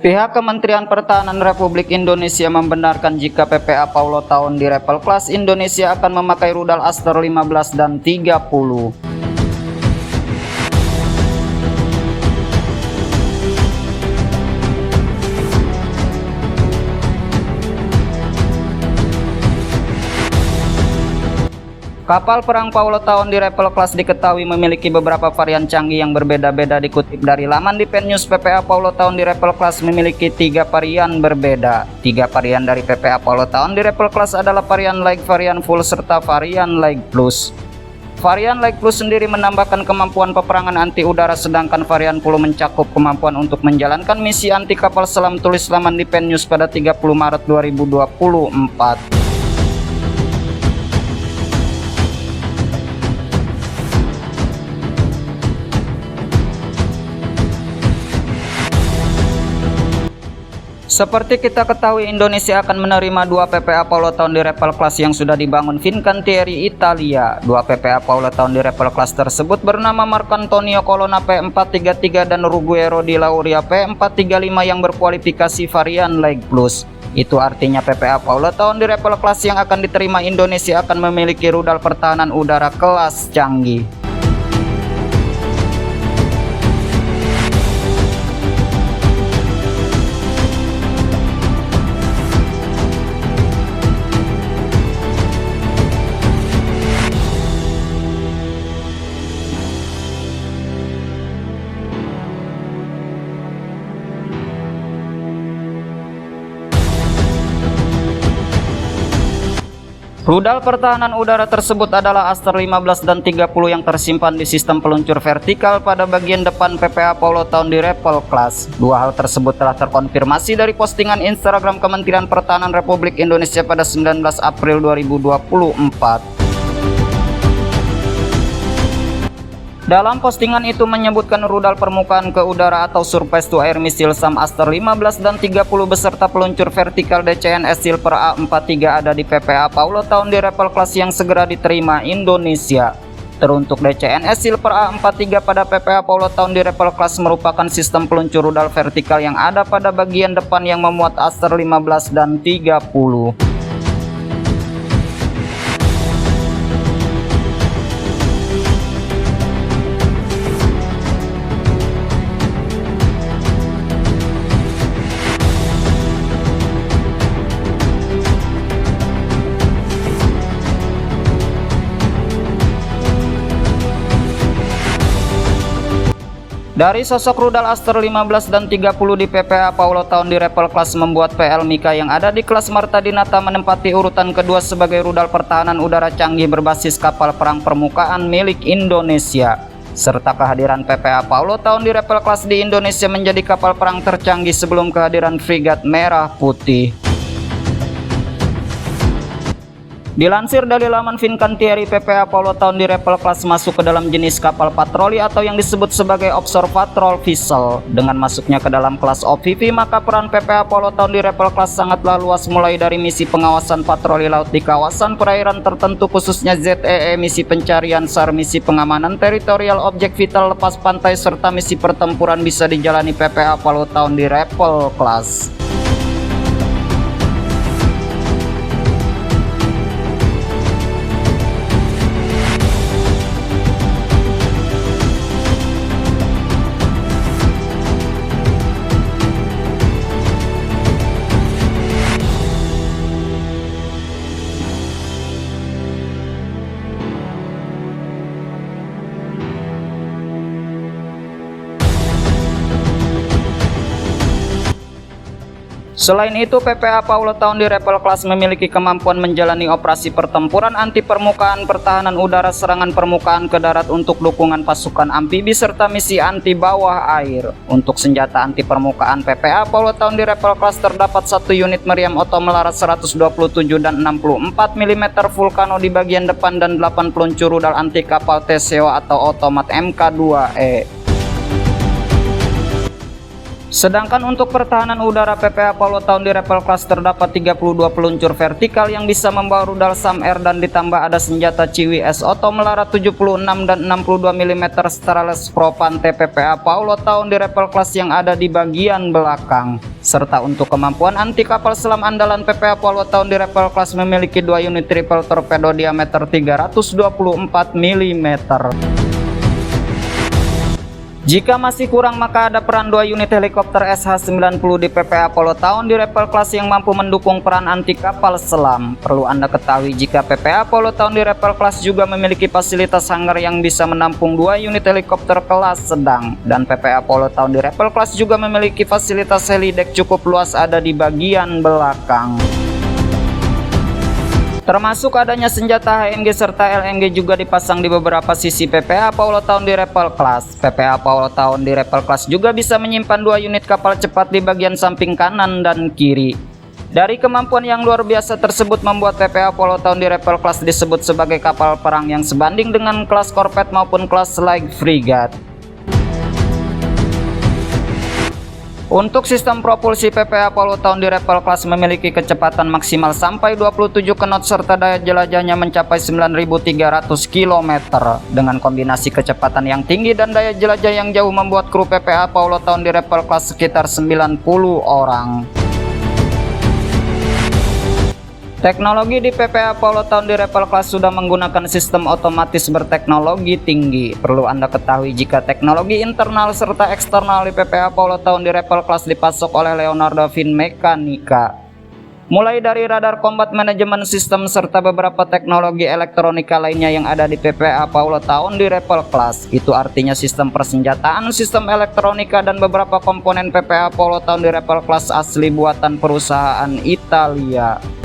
Pihak Kementerian Pertahanan Republik Indonesia membenarkan jika PPA Paulo Thaon di Rapel Class Indonesia akan memakai rudal Aster 15 dan 30. Kapal perang Paulo Thaon di Rapel Class diketahui memiliki beberapa varian canggih yang berbeda-beda. Dikutip dari laman Dipen News, PPA Paulo Thaon di Rapel Class memiliki 3 varian berbeda. 3 varian dari PPA Paulo Thaon di Rapel Class adalah varian Light, varian Full, serta varian Light Plus. Varian Light Plus sendiri menambahkan kemampuan peperangan anti udara, sedangkan varian Full mencakup kemampuan untuk menjalankan misi anti kapal selam. Tulis laman Dipen News pada 30 Maret 2024. Seperti kita ketahui, Indonesia akan menerima 2 PPA Paulo Thaon di Rapel Class yang sudah dibangun Fincantieri Italia. 2 PPA Paulo Thaon di Rapel Class tersebut bernama Marcantonio Colonna P433 dan Ruggiero di Lauria P435 yang berkualifikasi varian Light Plus. Itu artinya PPA Paulo Thaon di Rapel Class yang akan diterima Indonesia akan memiliki rudal pertahanan udara kelas canggih. Rudal pertahanan udara tersebut adalah Aster 15 dan 30 yang tersimpan di sistem peluncur vertikal pada bagian depan PPA Paulo Thaon di Rapel Class. 2 hal tersebut telah terkonfirmasi dari postingan Instagram Kementerian Pertahanan Republik Indonesia pada 19 April 2024. Dalam postingan itu menyebutkan rudal permukaan ke udara atau Surface to Air Missile SAM Aster 15 dan 30 beserta peluncur vertikal DCNS Silver A43 ada di PPA Paulo Thaon di Rapel Class yang segera diterima Indonesia. Teruntuk DCNS Silver A43 pada PPA Paulo Thaon di Rapel Class merupakan sistem peluncur rudal vertikal yang ada pada bagian depan yang memuat Aster 15 dan 30. Dari sosok rudal Aster 15 dan 30 di PPA Paulo Thaon di Rapel Class membuat PL Mika yang ada di kelas Marta Dinata menempati urutan kedua sebagai rudal pertahanan udara canggih berbasis kapal perang permukaan milik Indonesia. Serta kehadiran PPA Paulo Thaon di Rapel Class di Indonesia menjadi kapal perang tercanggih sebelum kehadiran frigat merah putih. Dilansir dari laman Fincantieri, PPA Paulo Thaon di Rapel Class masuk ke dalam jenis kapal patroli atau yang disebut sebagai Offshore Patrol Vessel. Dengan masuknya ke dalam kelas OPV, maka peran PPA Paulo Thaon di Rapel Class sangatlah luas, mulai dari misi pengawasan patroli laut di kawasan perairan tertentu khususnya ZEE, misi pencarian SAR, misi pengamanan teritorial objek vital lepas pantai, serta misi pertempuran bisa dijalani PPA Paulo Thaon di Rapel Class. Selain itu, PPA Paulo Thaon di Rapel Class memiliki kemampuan menjalani operasi pertempuran anti permukaan, pertahanan udara, serangan permukaan ke darat untuk dukungan pasukan amfibi, serta misi anti bawah air. Untuk senjata anti permukaan PPA Paulo Thaon di Rapel Class terdapat 1 unit meriam oto melaras 127 dan 64 mm Vulcano di bagian depan dan 8 peluncur rudal anti kapal TCO atau otomat MK2E. Sedangkan untuk pertahanan udara PPA Apollo tahun di Rapel Class terdapat 32 peluncur vertikal yang bisa membawa rudal SAM-Air dan ditambah ada senjata CWS Auto Melara 76 dan 62 mm Starless Propante PPA Apollo tahun di Rapel Class yang ada di bagian belakang. Serta untuk kemampuan anti kapal selam andalan PPA Apollo tahun di Rapel Class memiliki 2 unit triple torpedo diameter 324 mm. Jika masih kurang maka ada peran 2 unit helikopter SH-90 di PPA Apollo tahun di Rapel Class yang mampu mendukung peran anti kapal selam. Perlu Anda ketahui jika PPA Apollo tahun di Rapel Class juga memiliki fasilitas hangar yang bisa menampung 2 unit helikopter kelas sedang. Dan PPA Apollo tahun di Rapel Class juga memiliki fasilitas helideck cukup luas ada di bagian belakang. Termasuk adanya senjata HMG serta LMG juga dipasang di beberapa sisi PPA Apollo tahun di Rapel Class. PPA Apollo tahun di Rapel Class juga bisa menyimpan 2 unit kapal cepat di bagian samping kanan dan kiri. Dari kemampuan yang luar biasa tersebut membuat PPA Apollo tahun di Rapel Class disebut sebagai kapal perang yang sebanding dengan kelas korvet maupun kelas light frigate. Untuk sistem propulsi PPA Apollo tahun di Rapel Class memiliki kecepatan maksimal sampai 27 knot serta daya jelajahnya mencapai 9.300 km. Dengan kombinasi kecepatan yang tinggi dan daya jelajah yang jauh membuat kru PPA Apollo tahun di Rapel Class sekitar 90 orang. Teknologi di PPA Apollo tahun di Rapel Class sudah menggunakan sistem otomatis berteknologi tinggi. Perlu Anda ketahui jika teknologi internal serta eksternal di PPA Apollo tahun di Rapel Class dipasok oleh Leonardo Finmeccanica. Mulai dari radar combat management system serta beberapa teknologi elektronika lainnya yang ada di PPA Apollo tahun di Rapel Class. Itu artinya sistem persenjataan, sistem elektronika dan beberapa komponen PPA Apollo tahun di Rapel Class asli buatan perusahaan Italia.